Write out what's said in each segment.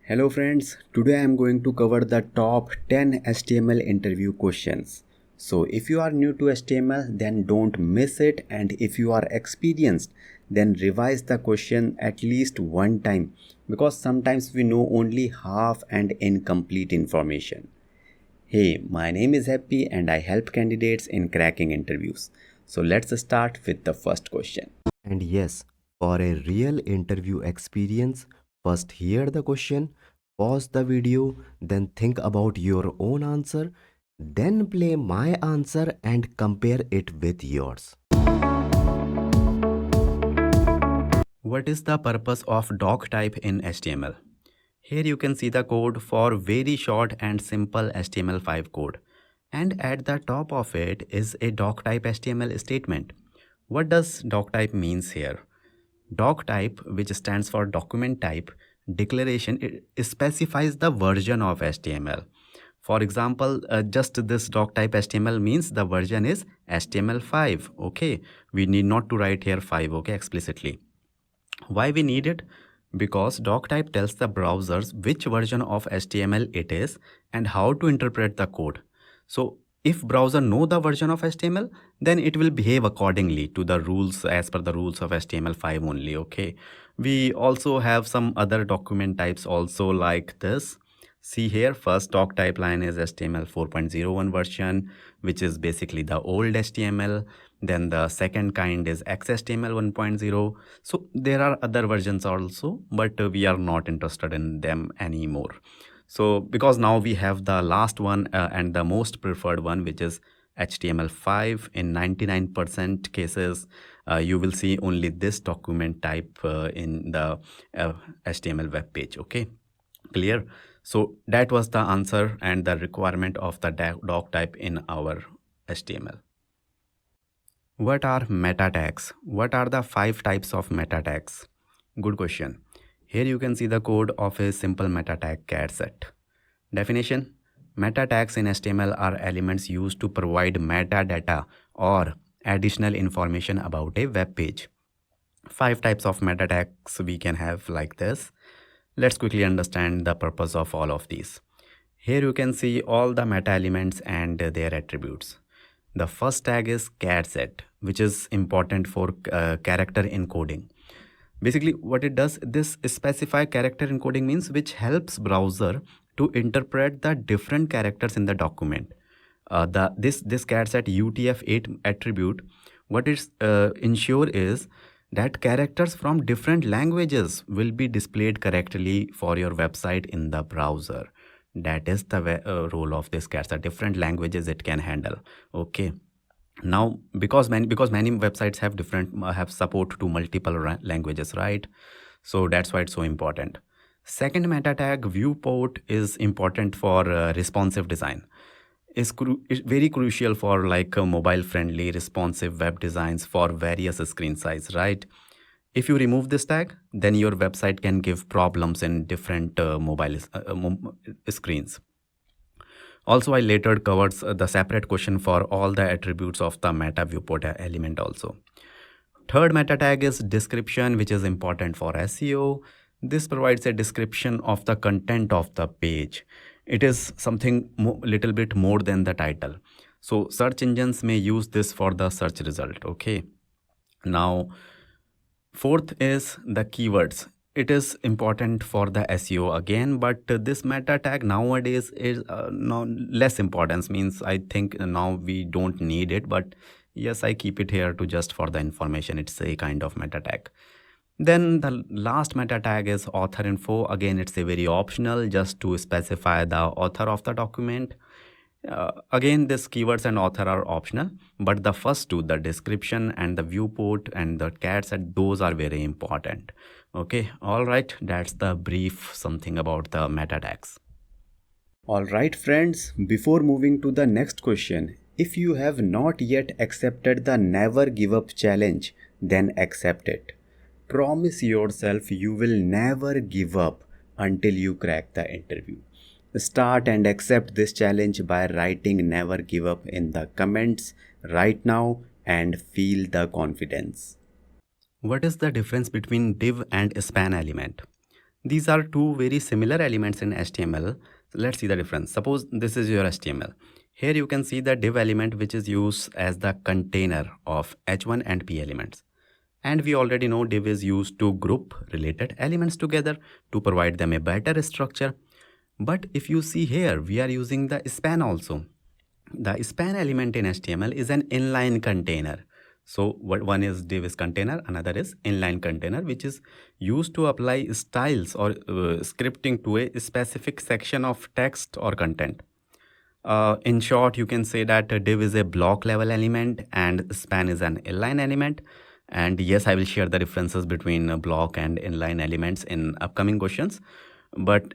Hello friends, today I am going to cover the top 10 HTML interview questions. So if you are new to HTML then don't miss it, and if you are experienced then revise the question at least one time, because sometimes we know only half and incomplete information. Hey, my name is Happy and I help candidates in cracking interviews. So let's start with the first question. And yes, for a real interview experience, first hear the question, pause the video, then think about your own answer, then play my answer and compare it with yours. What is the purpose of doc type in HTML? Here you can see the code for very short and simple HTML5 code. And at the top of it is a doc type HTML statement. What does doc type means here? Doc type, which stands for document type declaration, it specifies the version of HTML. For example, just this doc type HTML means the version is HTML5. Okay, we need not to write here 5, okay, explicitly. Why we need it? Because doc type tells the browsers which version of HTML it is and how to interpret the code. So if browser know the version of HTML, then it will behave accordingly to the rules as per the rules of HTML5 only. Okay, we also have some other document types also like this. See here, first doc type line is HTML 4.01 version, which is basically the old HTML. Then the second kind is XHTML 1.0. So there are other versions also, but we are not interested in them anymore. So because now we have the last one and the most preferred one, which is HTML5. In 99% cases, you will see only this document type in the HTML web page. Okay, clear? So that was the answer and the requirement of the doc type in our HTML. What are meta tags? What are the 5 types of meta tags? Good question. Here you can see the code of a simple meta tag cat set. Definition: meta tags in HTML are elements used to provide metadata or additional information about a web page. 5 types of meta tags we can have like this. Let's quickly understand the purpose of all of these. Here you can see all the meta elements and their attributes. The first tag is cat set, which is important for character encoding. Basically what it does, this specify character encoding means which helps browser to interpret the different characters in the document. This cat set UTF-8 attribute, what it ensure is that characters from different languages will be displayed correctly for your website in the browser. That is the role of this cat set. Different languages it can handle. Okay, now because many websites have different have support to multiple languages, right? So that's why it's so important. Second meta tag viewport is important for responsive design. Is very crucial for like mobile friendly responsive web designs for various screen size, right? If you remove this tag, then your website can give problems in different mobile screens. Also, I later covers the separate question for all the attributes of the meta viewport element also. Third meta tag is description, which is important for SEO. This provides a description of the content of the page. It is something little bit more than the title. So search engines may use this for the search result. Okay. Now, fourth is the keywords. It is important for the SEO again, but this meta tag nowadays is no less importance. Means I think now we don't need it, but yes, I keep it here to just for the information. It's a kind of meta tag. Then the last meta tag is author info. Again, it's a very optional, just to specify the author of the document. Again, this keywords and author are optional, but the first two, the description and the viewport and the cat set, those are very important. Okay, all right, that's the brief something about the meta tags. All right, friends, before moving to the next question, if you have not yet accepted the never give up challenge, then accept it. Promise yourself you will never give up until you crack the interview. Start and accept this challenge by writing never give up in the comments right now and feel the confidence. What is the difference between div and span element? These are two very similar elements in HTML. Let's see the difference. Suppose this is your HTML. Here you can see the div element, which is used as the container of h1 and p elements. And we already know div is used to group related elements together to provide them a better structure. But if you see here, we are using the span also. The span element in HTML is an inline container. So one is div is container, another is inline container, which is used to apply styles or scripting to a specific section of text or content. In short, you can say that div is a block level element and span is an inline element. And yes, I will share the differences between block and inline elements in upcoming questions. But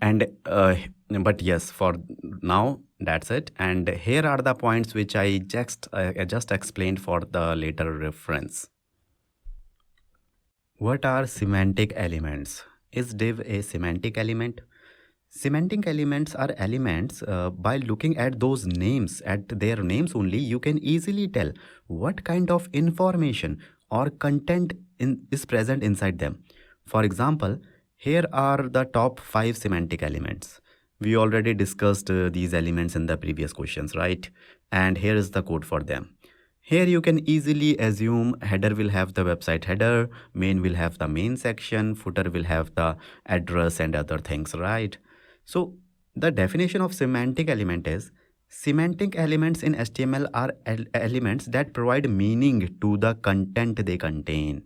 yes, for now that's it. And here are the points which I just explained for the later reference. What are semantic elements? Is div a semantic element? Semantic elements are elements. By looking at those names, at their names only, you can easily tell what kind of information or content is present inside them. For example, here are the top 5 semantic elements. We already discussed these elements in the previous questions, right? And here is the code for them. Here you can easily assume header will have the website header, main will have the main section, footer will have the address and other things, right? So the definition of semantic element is semantic elements in HTML are elements that provide meaning to the content they contain.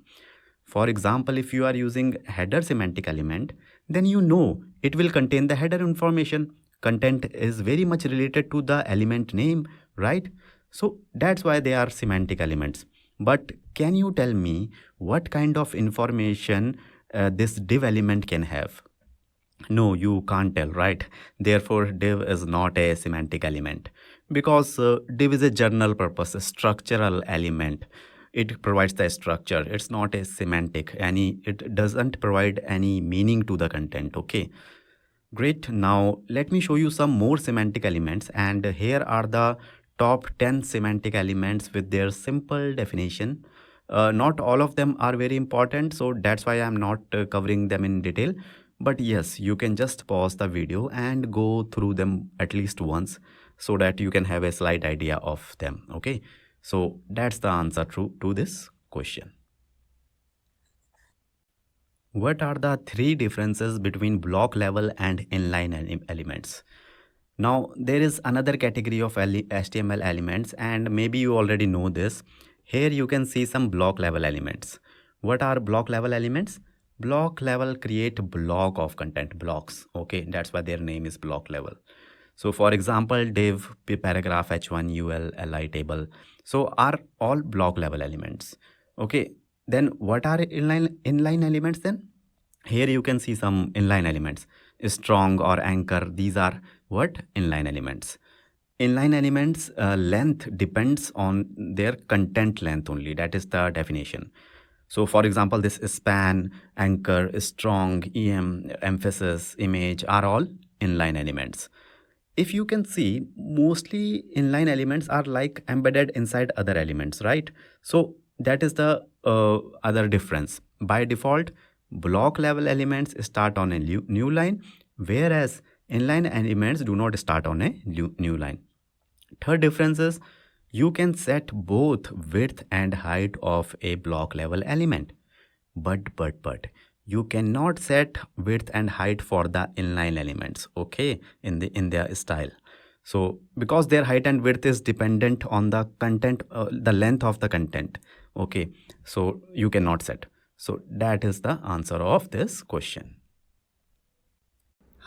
For example, if you are using header semantic element, then you know it will contain the header information. Content is very much related to the element name, right? So that's why they are semantic elements. But can you tell me what kind of information this div element can have? No, you can't tell, right? Therefore, div is not a semantic element because div is a general purpose, a structural element. It provides the structure. It's not a semantic. It doesn't provide any meaning to the content. Okay, great. Now let me show you some more semantic elements, and here are the top 10 semantic elements with their simple definition. Not all of them are very important, so that's why I'm not covering them in detail. But yes, you can just pause the video and go through them at least once so that you can have a slight idea of them. Okay, so that's the answer to this question. What are the 3 differences between block level and inline elements? Now, there is another category of HTML elements, and maybe you already know this. Here you can see some block level elements. What are block level elements? Block level create block of content, blocks. Okay, that's why their name is block level. So for example, div, paragraph, h1, ul, li, table. So are all block level elements. Okay, then what are inline elements then? Here you can see some inline elements. Strong or anchor, these are what? Inline elements. Inline elements length depends on their content length only. That is the definition. So for example, this span, anchor, strong, emphasis, image are all inline elements. If you can see, mostly inline elements are like embedded inside other elements, right? So that is the other difference. By default, block level elements start on a new line, whereas inline elements do not start on a new line. Third difference is you can set both width and height of a block level element, but you cannot set width and height for the inline elements, okay, in their style. So because their height and width is dependent on the content, the length of the content, okay, so you cannot set. So that is the answer of this question.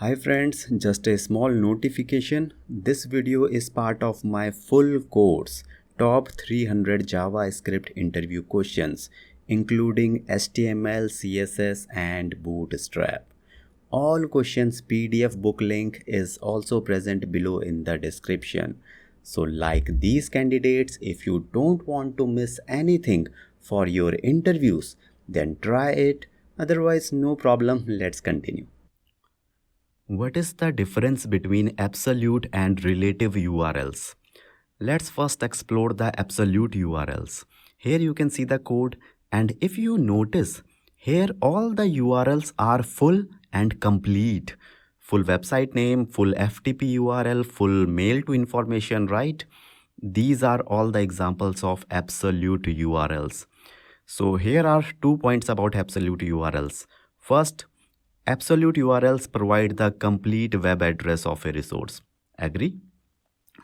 Hi friends, just a small notification. This video is part of my full course, Top 300 JavaScript Interview Questions, including HTML, CSS and Bootstrap. All questions PDF book link is also present below in the description. So like these candidates, if you don't want to miss anything for your interviews, then try it. Otherwise, no problem. Let's continue. What is the difference between absolute and relative URLs? Let's first explore the absolute URLs. Here you can see the code, and if you notice, here all the URLs are full and complete. Full website name, full FTP URL, full mail to information, right? These are all the examples of absolute URLs. So here are 2 points about absolute URLs. First, absolute URLs provide the complete web address of a resource. Agree?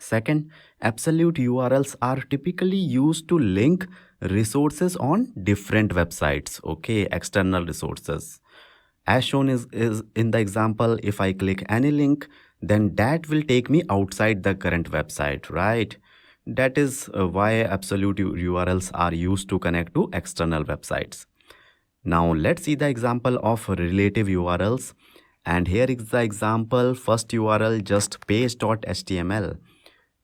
Second, absolute URLs are typically used to link resources on different websites, okay, external resources. As shown is in the example, if I click any link, then that will take me outside the current website, right? That is why absolute URLs are used to connect to external websites. Now let's see the example of relative URLs. And here is the example, first URL just page.html.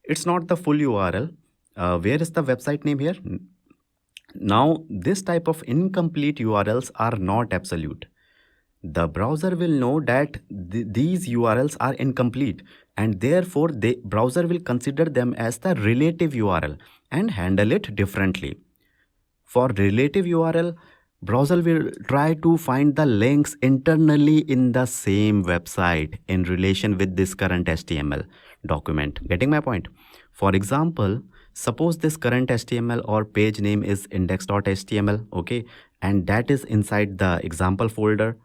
It's not the full URL. Where is the website name here? Now, this type of incomplete URLs are not absolute. The browser will know that these URLs are incomplete, and therefore the browser will consider them as the relative URL and handle it differently. For relative URL, browser will try to find the links internally in the same website in relation with this current HTML document. Getting my point? For example, suppose this current HTML or page name is index.html, okay, and that is inside the example folder.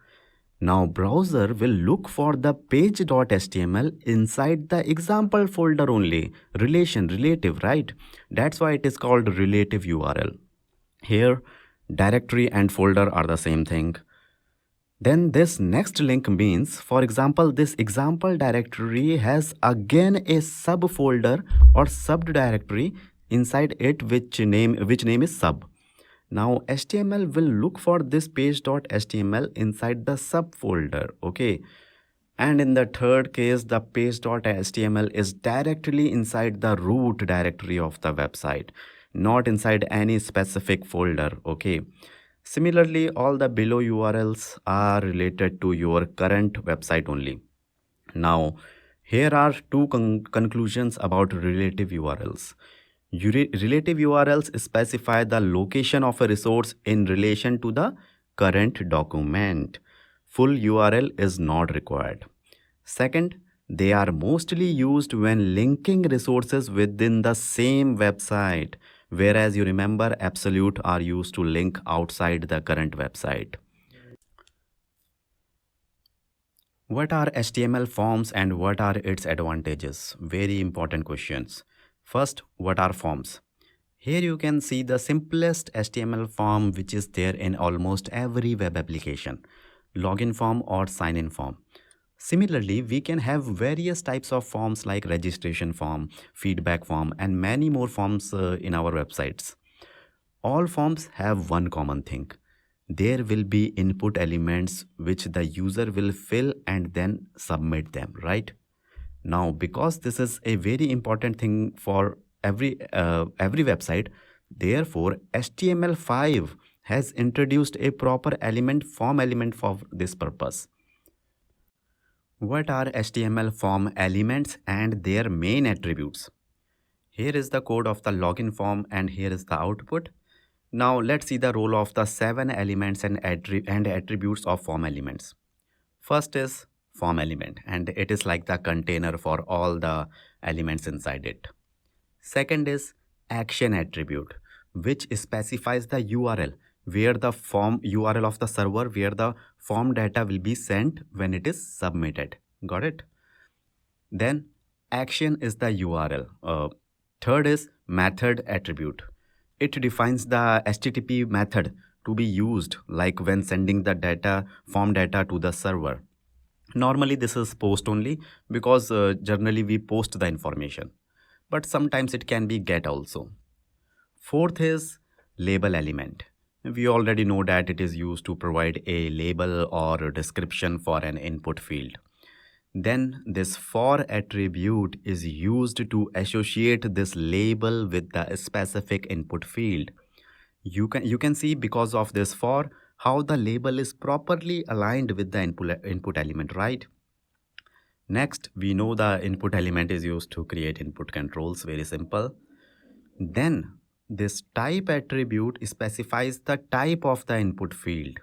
Now browser will look for the page.html inside the example folder only. Relative, right? That's why it is called relative URL. Here, directory and folder are the same thing. Then this next link means, for example, this example directory has again a subfolder or subdirectory inside it which name is sub. Now HTML will look for this page.html inside the subfolder, okay? And in the third case, the page.html is directly inside the root directory of the website, not inside any specific folder, okay? Similarly, all the below URLs are related to your current website only. Now, here are two conclusions about relative URLs. Relative URLs specify the location of a resource in relation to the current document. Full URL is not required. Second, they are mostly used when linking resources within the same website, whereas you remember absolute are used to link outside the current website. What are HTML forms and what are its advantages? Very important questions. First, what are forms? Here you can see the simplest HTML form which is there in almost every web application. Login form or sign-in form. Similarly, we can have various types of forms like registration form, feedback form, and many more forms in our websites. All forms have one common thing. There will be input elements which the user will fill and then submit them, right? Now, because this is a very important thing for every website, therefore HTML5 has introduced a proper form element for this purpose. What are HTML form elements and their main attributes? Here is the code of the login form and here is the output. Now let's see the role of the 7 elements and attributes of form elements. First is form element, and it is like the container for all the elements inside it. Second is action attribute, which specifies the URL where the form URL of the server where the form data will be sent when it is submitted. Got it? Then action is the URL. Third is method attribute. It defines the HTTP method to be used like when sending the form data to the server. Normally this is post only because generally we post the information, but sometimes it can be get also. Fourth is label element. We already know that it is used to provide a label or a description for an input field. Then this for attribute is used to associate this label with the specific input field. You can see because of this for how the label is properly aligned with the input element, right? Next, we know the input element is used to create input controls, very simple. Then this type attribute specifies the type of the input field.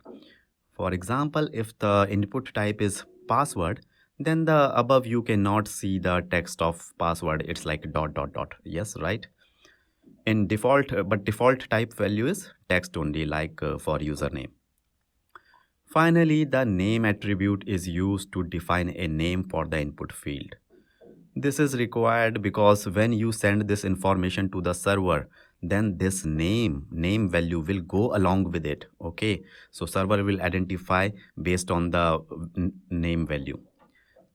For example, if the input type is password, then the above you cannot see the text of password. It's like dot dot dot. Yes, right? In default, but default type value is text only, like for username. Finally, the name attribute is used to define a name for the input field. This is required because when you send this information to the server, then this name value will go along with it. Okay, so server will identify based on the name value.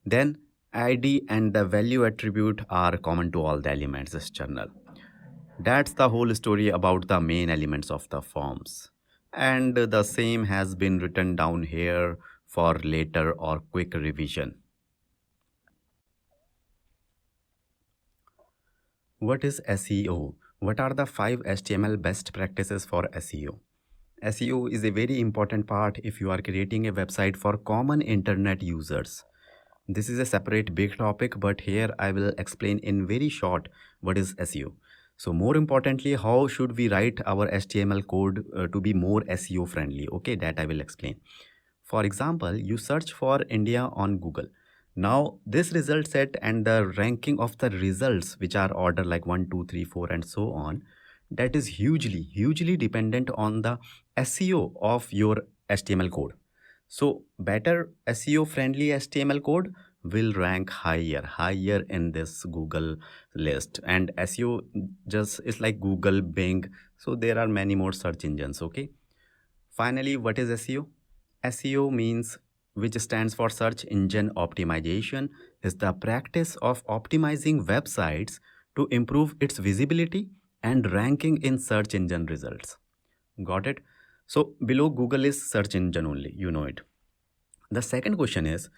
Then id and the value attribute are common to all the elements external. That's the whole story about the main elements of the forms. And the same has been written down here for later or quick revision. What is SEO? What are the 5 HTML best practices for SEO? SEO is a very important part if you are creating a website for common internet users. This is a separate big topic, but here I will explain in very short what is SEO. So more importantly, how should we write our HTML code to be more SEO friendly? Okay, that I will explain. For example, you search for India on Google. Now this result set and the ranking of the results, which are order like 1, 2, 3, 4 and so on, that is hugely dependent on the SEO of your HTML code. So better SEO friendly HTML code will rank higher in this Google list. And SEO just is like Google, Bing. So there are many more search engines. Okay. Finally, what is SEO? SEO means, which stands for search engine optimization, is the practice of optimizing websites to improve its visibility and ranking in search engine results. Got it? So below Google is search engine only, you know it. The second question is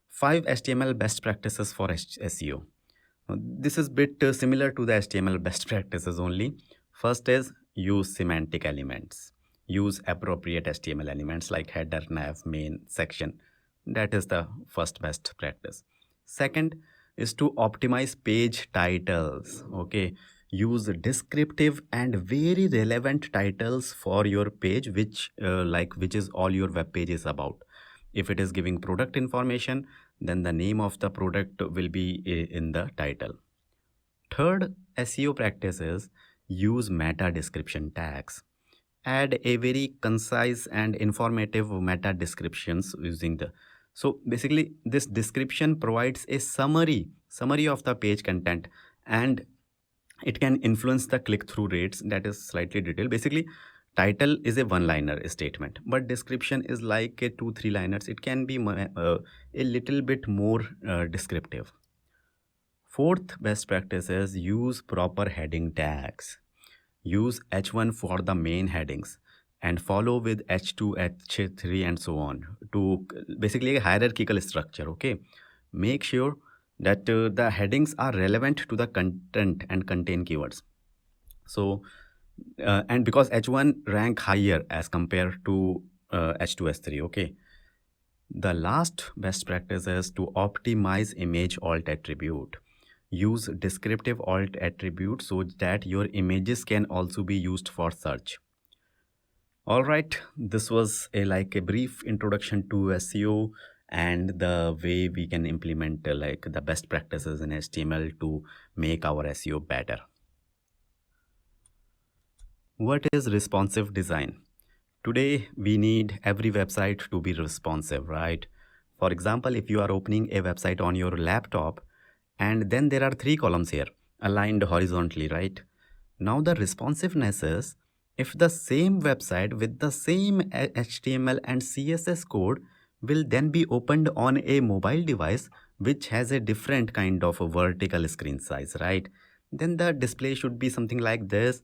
5 HTML best practices for SEO. This is bit similar to the HTML best practices only. First is use semantic elements. Use appropriate HTML elements like header, nav, main, section. That is the first best practice. Second is to optimize page titles. Okay, use descriptive and very relevant titles for your page, which is all your web page is about. If it is giving product information, then the name of the product will be in the title. Third SEO practice is use meta description tags. Add a very concise and informative meta descriptions using the. So basically this description provides a summary of the page content, and it can influence the click-through rates. That is slightly detailed. Basically, title is a one-liner statement, but description is like a 2-3 liners. It can be a little bit more descriptive. Fourth best practice is use proper heading tags. Use H1 for the main headings and follow with H2, H3 and so on to basically a hierarchical structure. Okay, make sure that the headings are relevant to the content and contain keywords. So and because H1 rank higher as compared to H2, H3. Okay, the last best practice is to optimize image alt attribute. Use descriptive alt attribute so that your images can also be used for search. All right, this was like a brief introduction to SEO and the way we can implement like the best practices in HTML to make our SEO better. What is responsive design? Today we need every website to be responsive, right? For example, if you are opening a website on your laptop, and then there are 3 columns here aligned horizontally, right? Now the responsiveness is if the same website with the same HTML and CSS code will then be opened on a mobile device which has a different kind of a vertical screen size, right? Then the display should be something like this.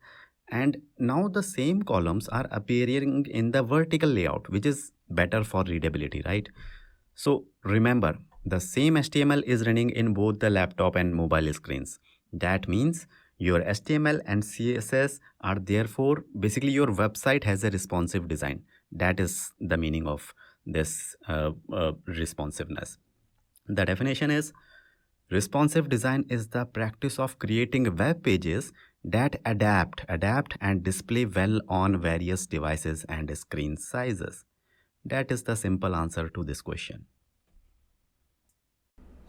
And now the same columns are appearing in the vertical layout, which is better for readability, right? So remember, the same HTML is running in both the laptop and mobile screens. That means your HTML and CSS are therefore basically your website has a responsive design. That is the meaning of this responsiveness. The definition is responsive design is the practice of creating web pages that adapt and display well on various devices and screen sizes. That is the simple answer to this question.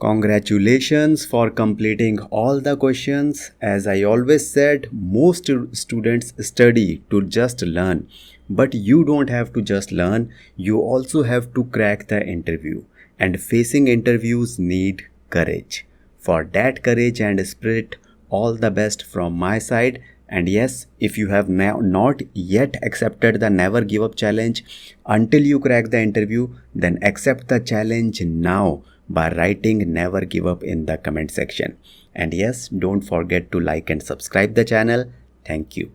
Congratulations for completing all the questions. As I always said, most students study to just learn. But you don't have to just learn, you also have to crack the interview. And facing interviews need courage. For that courage and spirit, all the best from my side. And yes, if you have not yet accepted the never give up challenge until you crack the interview, then accept the challenge now by writing never give up in the comment section. And yes, don't forget to like and subscribe the channel. Thank you.